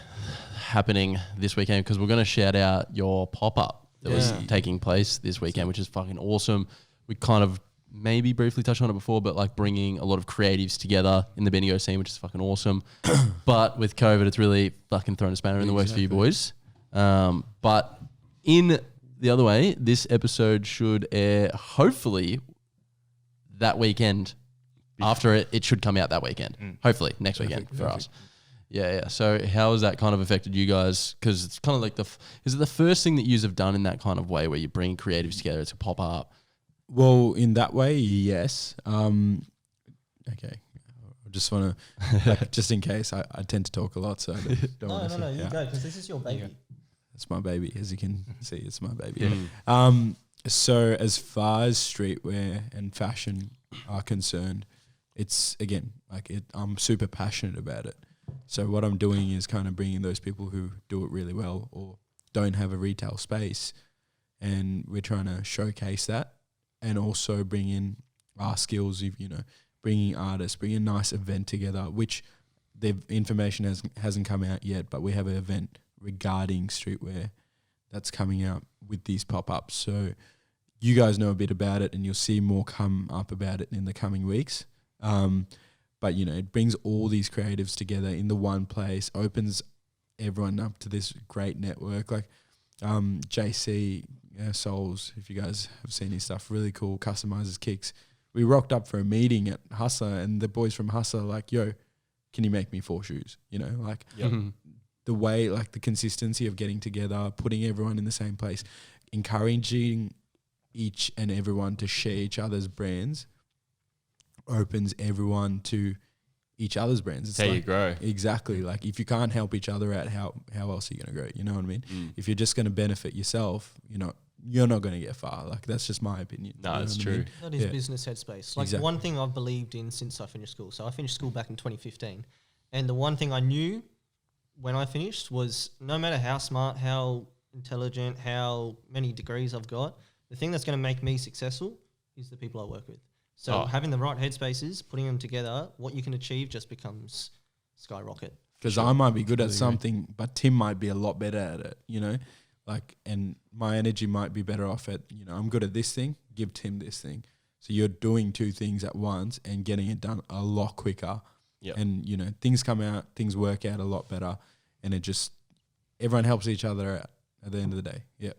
happening this weekend, because we're going to shout out your pop-up that was taking place this weekend, which is fucking awesome. We kind of maybe briefly touched on it before, but like bringing a lot of creatives together in the Bendigo scene, which is fucking awesome. But with COVID, it's really fucking thrown a spanner in the works for you boys. But in the other way, this episode should air hopefully that weekend. After it should come out that weekend. Hopefully next weekend for us. Yeah. So how has that kind of affected you guys? Because it's kind of like is it the first thing that you have done in that kind of way where you bring creatives together to pop up? Well, in that way, yes. Okay. I just want to, like, just in case, I tend to talk a lot, so I don't want to. No, you go, because this is your baby. It's my baby, as you can see. It's my baby. So as far as streetwear and fashion are concerned, it's again I'm super passionate about it. So what I'm doing is kind of bringing those people who do it really well or don't have a retail space, and we're trying to showcase that. And also bring in our skills of, you know, bringing artists, bringing a nice event together, which the information hasn't come out yet, but we have an event regarding streetwear that's coming out with these pop-ups. So you guys know a bit about it and you'll see more come up about it in the coming weeks. But, you know, it brings all these creatives together in the one place, opens everyone up to this great network. Like JC... Souls, if you guys have seen his stuff, really cool, customizes kicks. We rocked up for a meeting at Hustler and the boys from Hustler like, yo, can you make me 4 shoes? You know, like the way, like the consistency of getting together, putting everyone in the same place, encouraging each and everyone to share each other's brands opens everyone to each other's brands. It's how like, you grow. Exactly. Like if you can't help each other out, how else are you going to grow? You know what I mean? If you're just going to benefit yourself, you know, you're not going to get far. Like that's just my opinion. No, it's true. That is business headspace. Like one thing I've believed in since I finished school. So I finished school back in 2015. And the one thing I knew when I finished was no matter how smart, how intelligent, how many degrees I've got, the thing that's going to make me successful is the people I work with. So having the right headspaces, putting them together, what you can achieve just becomes skyrocket. Because I might be good at something, but Tim might be a lot better at it, you know? Like, and my energy might be better off at, you know, I'm good at this thing, give Tim this thing. So you're doing 2 things at once and getting it done a lot quicker. Yep. And, you know, things come out, things work out a lot better. And it just, everyone helps each other out at the end of the day. Yep.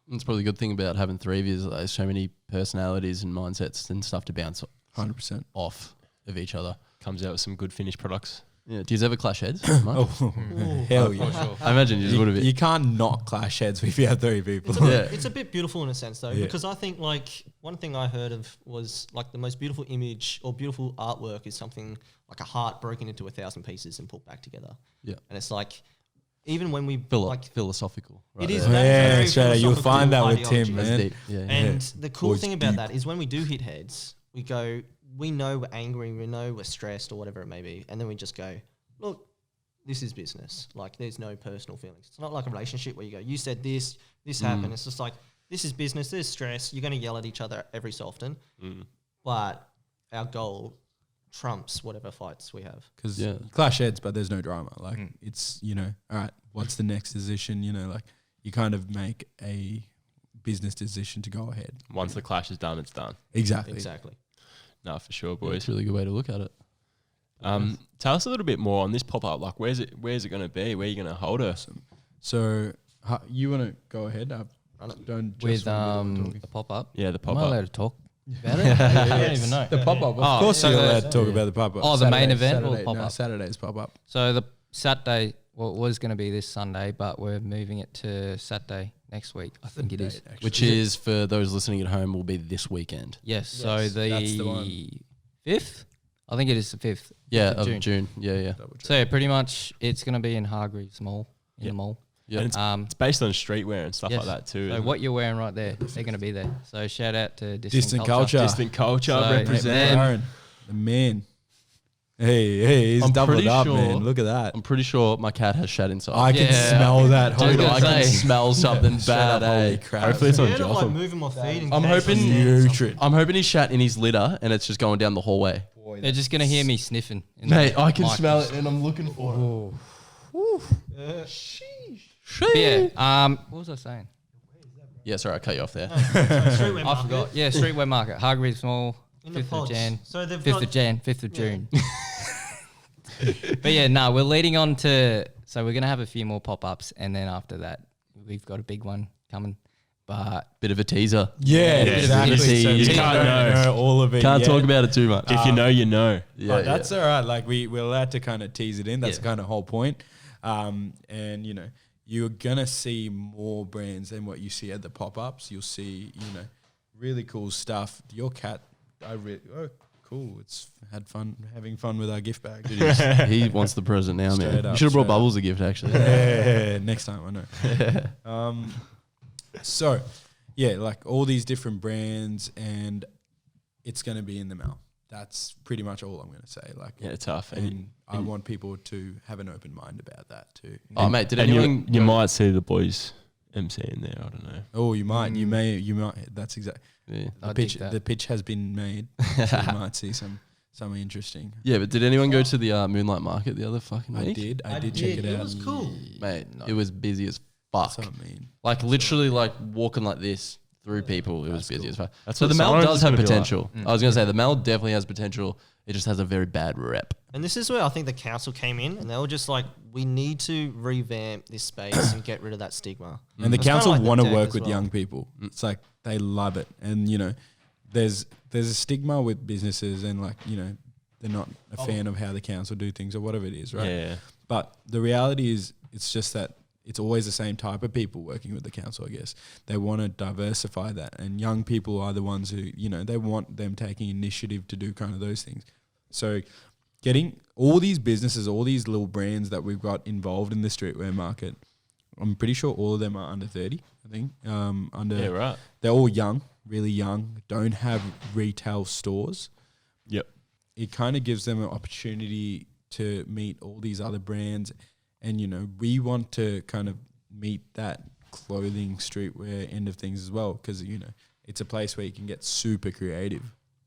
It's probably a good thing about having 3 of you is like, there's so many personalities and mindsets and stuff to bounce 100% off of each other. Comes out with some good finished products. Yeah. Do you ever clash heads? Hell yeah. Sure. I imagine you just would have been. You can't not clash heads if you have 3 people. It's a bit beautiful in a sense though, because I think like one thing I heard of was like the most beautiful image or beautiful artwork is something like a heart broken into 1,000 pieces and put back together. Yeah. And it's like, even when we philosophical. Right, it is. Yeah, straight. You'll find that with Tim, man. And the cool thing about that is when we do hit heads, we go, we know we're angry, we know we're stressed or whatever it may be, and then we just go, look, this is business. Like, there's no personal feelings. It's not like a relationship where you go, you said this happened. It's just like, this is business, there's stress. You're going to yell at each other every so often. But our goal trumps whatever fights we have. Because clash heads, but there's no drama. Like it's, you know, all right, what's the next decision? You know, like you kind of make a business decision to go ahead. Once the clash is done, it's done. Exactly. No, for sure, boys. It's a really good way to look at it. Tell us a little bit more on this pop-up. Like, where's it going to be? Where are you going to hold her? So you want to go ahead? Don't just With the pop-up. Yeah, the Am pop-up. I allowed to talk about it? I don't even know. The pop-up. Of course so you're the- allowed to talk about the pop-up. Oh, the main event or Saturday, pop-up? No, Saturday's pop-up. So the Saturday, well, it was going to be this Sunday, but we're moving it to Saturday next week. I think it is. Which is, for those listening at home, will be this weekend. Yes. So that's the one. the 5th? I think it is the 5th. Yeah, of of June. Yeah. So yeah, pretty much it's going to be in Hargreaves Mall, in the mall. Yeah. And it's based on streetwear and stuff Yes. like that too. So isn't what you're wearing right there, they're going to be there. So shout out to Distant Culture. Distant culture So, represent. Siren, the man. Hey, he's I'm doubled pretty up, sure- man. Look at that. I'm pretty sure my cat has shat inside. I can smell that. I was Dude, gonna I can say. smell something Shut up, bad, holy eh? crap. Hopefully it's on Instead of like Jotham. moving my feet in I'm case hoping- I see something. Putrid. I'm hoping he shat in his litter and it's just going down the hallway. They're just going to hear me sniffing. in Mate, the I can mic. smell it and I'm looking for it. But yeah, what was I saying? Yeah, sorry, I cut you off there. Streetwear I market. forgot. Yeah, streetwear market, Hargreaves Mall, In the 5th of pods. Jan. So they've 5th got of Jan, 5th of June. But yeah, no, we're leading on to, so we're going to have a few more pop-ups, and then after that, we've got a big one coming. But Bit of a teaser. Yeah, exactly. exactly. So You we can't don't know. all of it. Can't yet. talk about it too much. If you know, you know. But that's all right. Like we're allowed to kind of tease it in. That's Yeah. the kind of whole point. And you know, you're gonna see more brands than what you see at the pop-ups. You'll see, you know, really cool stuff. Your cat, cool. It's having fun with our gift bag. He wants the present now, Straight man. up, You should have brought straight up. Bubbles a gift, actually. Yeah, next time I know. So, yeah, like all these different brands, and it's going to be in the mail. That's pretty much all I'm going to say. Like, Yeah, tough. and I want people to have an open mind about that too. Oh, mate, did And anyone... you might see the boys MC in there. I don't know. Oh, you might. You might. That's exactly. Yeah. I'll The pitch. dig that. The pitch has been made. So you might see something interesting. Yeah, but did anyone go to the Moonlight Market the other fucking I week? did. I did check it out. It was cool. Mate, it was busy as fuck. That's what I mean. Like literally like walking like this through people, it was That's busy cool. as fuck. That's So what the Mall Siren's does have gonna be like. potential. I was going to say the Mall definitely has potential. It just has a very bad rep. And this is where I think the council came in and they were just like, we need to revamp this space and get rid of that stigma. And the It's kinda council like the want to deck work as with well. young people. It's like they love it, and you know, there's a stigma with businesses, and like you know, they're not a fan of how the council do things or whatever it is, right? Yeah. But the reality is, it's just that it's always the same type of people working with the council. I guess they want to diversify that, and young people are the ones who you know they want them taking initiative to do kind of those things. So, getting all these businesses, all these little brands that we've got involved in the streetwear market, I'm pretty sure all of them are under 30, I think. Yeah, right. They're all young, really young, don't have retail stores. Yep. It kind of gives them an opportunity to meet all these other brands. And, you know, we want to kind of meet that clothing, streetwear end of things as well, because, you know, it's a place where you can get super creative.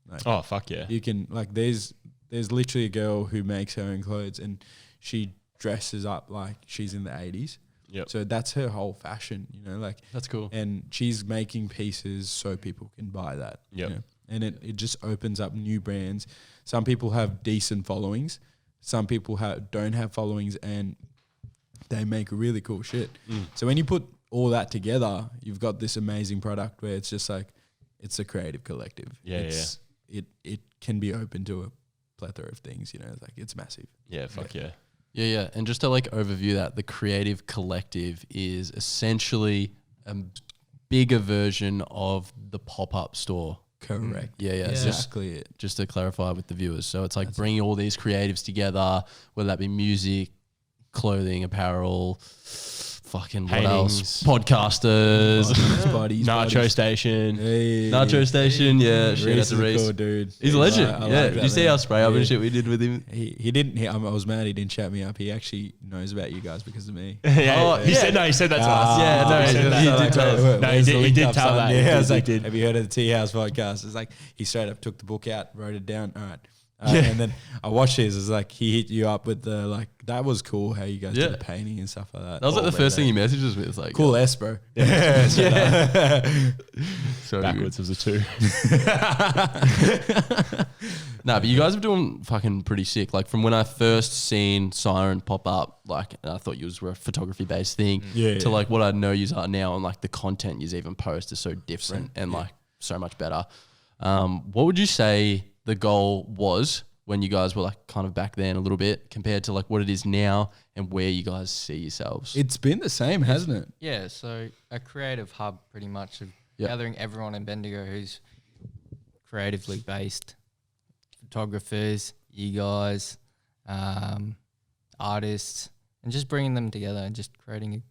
Like, Oh, fuck yeah. you can, like, there's literally a girl who makes her own clothes and she dresses up like she's in the 80s. Yep. So that's her whole fashion, you know, like, That's cool. and she's making pieces so people can buy that. Yep. You know? And it just opens up new brands. Some people have decent followings. Some people don't have followings and they make really cool shit. So when you put all that together, you've got this amazing product where it's just like, it's a creative collective. Yeah, It can be open to a plethora of things, you know, like it's massive. Yeah, fuck yeah. Yeah. And just to like overview that, the Creative Collective is essentially a bigger version of the pop-up store. Correct. Yeah. That's So exactly it. just to clarify with the viewers. So it's like bringing all these creatives together, whether that be music, clothing, apparel, fucking what Paintings. else? Podcasters. Nacho Station. Hey. Nacho Station, yeah. Shout out Reese to is a Reese. cool dude. He's a legend. I Yeah. like Did that, you see man. our spray up Yeah. and shit we did with him? He didn't. I was mad he didn't chat me up. He actually knows about you guys because of me. He said no. He said that to us. Yeah, no, he said that. he did tell us. No, he did tell that. Yeah, I was He like, did. have you heard of the Teahouse podcast? It's like he straight up took the book out, wrote it down. All right. And then I watched his. It's like he hit you up with the like that was cool how you guys Yeah. did the painting and stuff like that. That was like the first thing he messaged us with. It's like, Cool S, bro. so Backwards was a 2. Nah, but you guys are doing fucking pretty sick. Like from when I first seen Siren pop up, like and I thought you were a photography based thing, Yeah, to yeah. like what I know you are now, and like the content you even post is so different and like so much better. What would you say the goal was when you guys were like kind of back then a little bit compared to like what it is now and where you guys see yourselves? It's been the same, hasn't it? Yeah, so a creative hub pretty much of Yeah. gathering everyone in Bendigo who's creatively based, photographers, you guys, artists, and just bringing them together and just creating a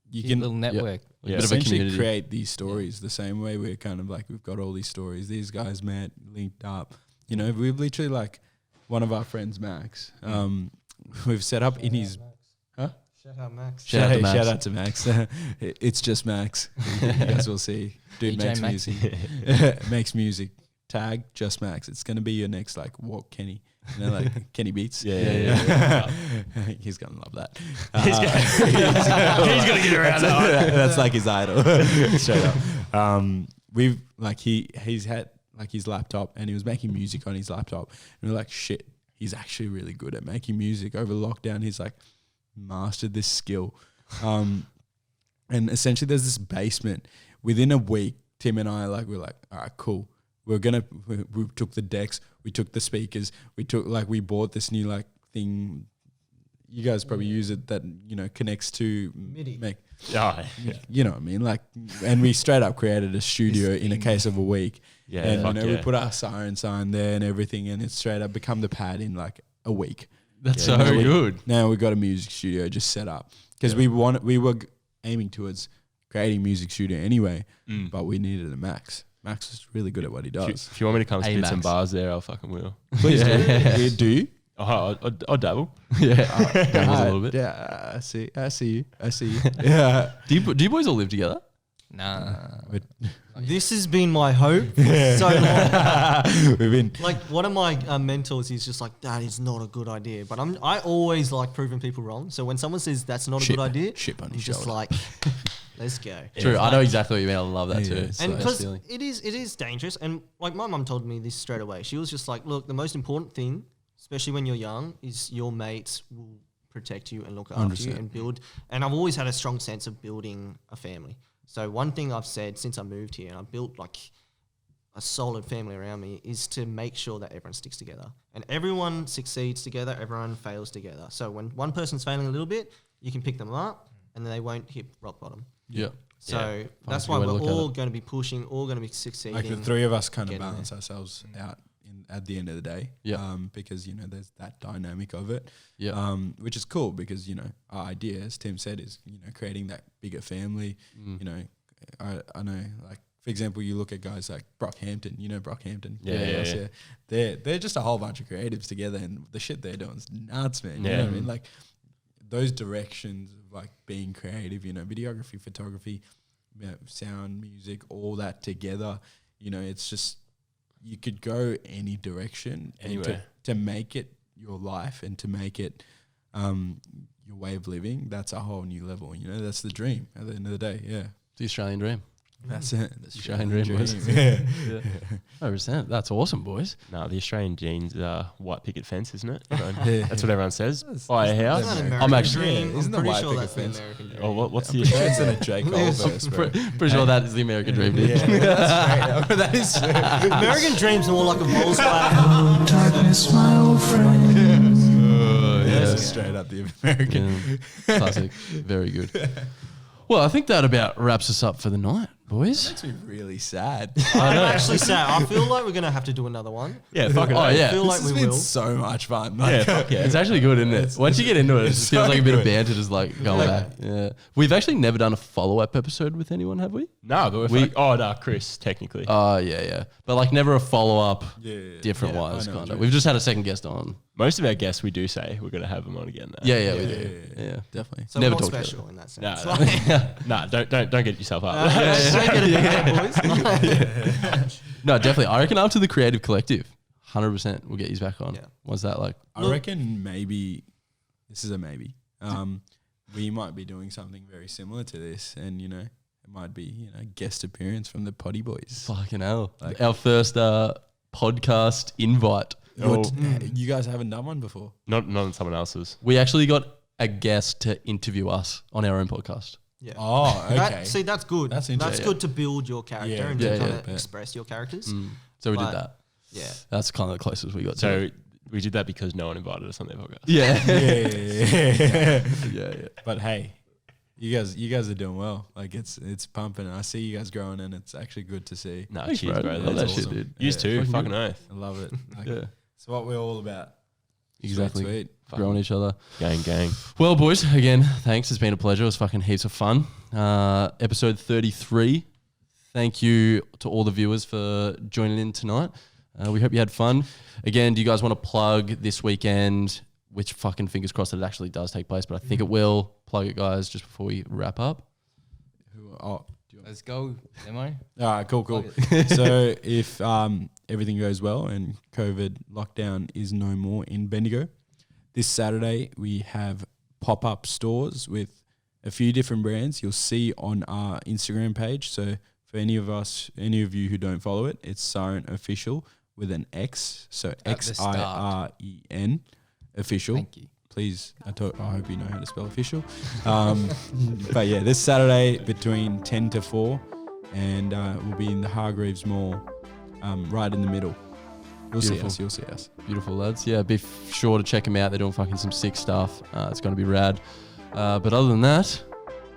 You cute can little network. Bit of a essentially community. create these stories the same way we're kind of like we've got all these stories. These guys met, linked up. You know, we've literally like one of our friends, Max. We've set up in his. Huh? Shout out Max. Shout out to Max. Shout out to Max. It's just Max. You guys will see. Dude DJ makes Max. music. Makes music. Tag just Max. It's gonna be your next like walk Kenny. You know, like Kenny Beats. Yeah. He's gonna love that. He's gonna get around that. That's like his idol. Straight up. We've like he's had like his laptop and he was making music on his laptop and we're like, shit, he's actually really good at making music. Over lockdown, he's like mastered this skill. And essentially there's this basement. Within a week, Tim and I we're like, all right, cool. We took the decks, we took the speakers, we bought this new like thing. You guys probably use it that, you know, connects to MIDI. You know what I mean? Like, and we straight up created a studio in a case of a week. Yeah, And, fuck you know, yeah. we put our Siren sign there and everything, and it's straight up become the pad in like a week. That's Yeah, so now we- good. Now we've got a music studio just set up because we were aiming towards creating music studio anyway, but we needed a Max. Max is really good at what he does. If you want me to come spit Max. some bars there, I'll fucking will. Please do. Do you? Oh, I'll dabble. Dabbles a little bit. Yeah, I see you. Yeah. Do you boys all live together? Nah. This has been my hope for so long. We've been Like one of my mentors is just like, that is not a good idea. But I always like proving people wrong. So when someone says that's not a good idea, ship on I'm his just shoulder. like, let's go. True. I know exactly what you mean. I love that Yeah. too. And So And nice because feeling. it is dangerous. And like my mum told me this straight away. She was just like, look, the most important thing, especially when you're young, is your mates will protect you and look after you 100%. and build. And I've always had a strong sense of building a family. So one thing I've said since I moved here and I built like a solid family around me is to make sure that everyone sticks together. And everyone succeeds together, everyone fails together. So when one person's failing a little bit, you can pick them up and then they won't hit rock bottom. Yeah. So that's a why good way to we're look at all going to be pushing, all going to be succeeding. like the three of us kind of getting there. balance ourselves out at the end of the day. Yeah. Because, you know, there's that dynamic of it. Yeah. Which is cool because, you know, our idea, as Tim said, is, you know, creating that bigger family. You know, I know, like, for example, you look at guys like Brockhampton, you know, Brockhampton. Yeah. They're just a whole bunch of creatives together and the shit they're doing is nuts, man. You Yeah. know what I mean? Like, those directions of like being creative, you know, videography, photography, you know, sound, music, all that together, you know, it's just, you could go any direction and Anywhere. to make it your life and to make it your way of living. That's a whole new level, you know, that's the dream at the end of the day. Yeah. The Australian dream. That's it. That's The Australian dream, boys. Yeah. 100%. That's awesome, boys. No, the Australian genes are white picket fence, isn't it? Yeah. That's what everyone says. Buy a house. Isn't that I'm American actually- dream? isn't the I'm pretty white sure picket that's the fence? American dream. Oh, what's the It's in a J. Cole verse, bro. Pretty sure that is the American dream, dude. Yeah, that's straight up. That is American dream's more like a Volkswagen. Darkness, my old friend. That's straight up the American. Yeah. Classic. Very good. Well, I think that about wraps us up for the night, boys. Makes me really sad. I'm actually sad. I feel like we're gonna have to do another one. Yeah, fuck it. Oh, I yeah. feel like This we has been will. so much fun. Yeah, fuck yeah. It's actually good, isn't it? Once you get into it, it just feels so like a bit of good. banter just like going back. Yeah. We've actually never done a follow-up episode with anyone, have we? No, but no, Chris, technically. Yeah. But like never a follow-up Yeah. different Yeah, wise I know kind what of. you We've just had a second guest on. Most of our guests, we do say we're going to have them on again now. Yeah, we do. Yeah. Definitely. So Never we're not talked about special in that sense. No, don't get yourself up. Don't get it back, boys. No, definitely. I reckon after the Creative Collective, 100% we'll get you back on. Yeah. What's that like? I reckon maybe this is a maybe. We might be doing something very similar to this, and it might be guest appearance from the Potty Boys. Fucking hell. Like- Our first podcast invite. You guys haven't done one before. Not on someone else's. We actually got a guest to interview us on our own podcast. Yeah. Oh, okay. See, that's good. That's That's interesting. good to build your character Yeah, and yeah, to kind yeah. of express your characters. So we But- did that. Yeah. That's kind of the closest we got to So it. we did that because no one invited us on their podcast. Yeah. Yeah. yeah. But hey, you guys are doing well. Like it's pumping. I see you guys growing, and it's actually good to see. No, Thanks, cheers, bro. bro. Love That's that shit, awesome. dude. Used to. Fucking Fucking good. oath. I love it. Like, Yeah. it's what we're all about. Exactly. Sweet. Growing each other. Gang. Well, boys, again, thanks. It's been a pleasure. It was fucking heaps of fun. Episode 33. Thank you to all the viewers for joining in tonight. We hope you had fun. Again, do you guys want to plug this weekend, which fucking fingers crossed that it actually does take place, but I think it will. Plug it, guys, just before we wrap up. Let's go, demo. All right, cool. So if everything goes well and COVID lockdown is no more in Bendigo, this Saturday we have pop-up stores with a few different brands. You'll see on our Instagram page. So for any of you who don't follow it, it's Siren Official with an X. So At the start. XIREN Official. Thank you. Please, I hope you know how to spell official. But yeah, this Saturday between 10 to 4, and we'll be in the Hargreaves Mall, right in the middle. You'll see us. Beautiful, lads. Yeah, be sure to check them out. They're doing fucking some sick stuff. It's going to be rad. But other than that,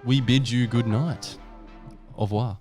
we bid you good night. Au revoir.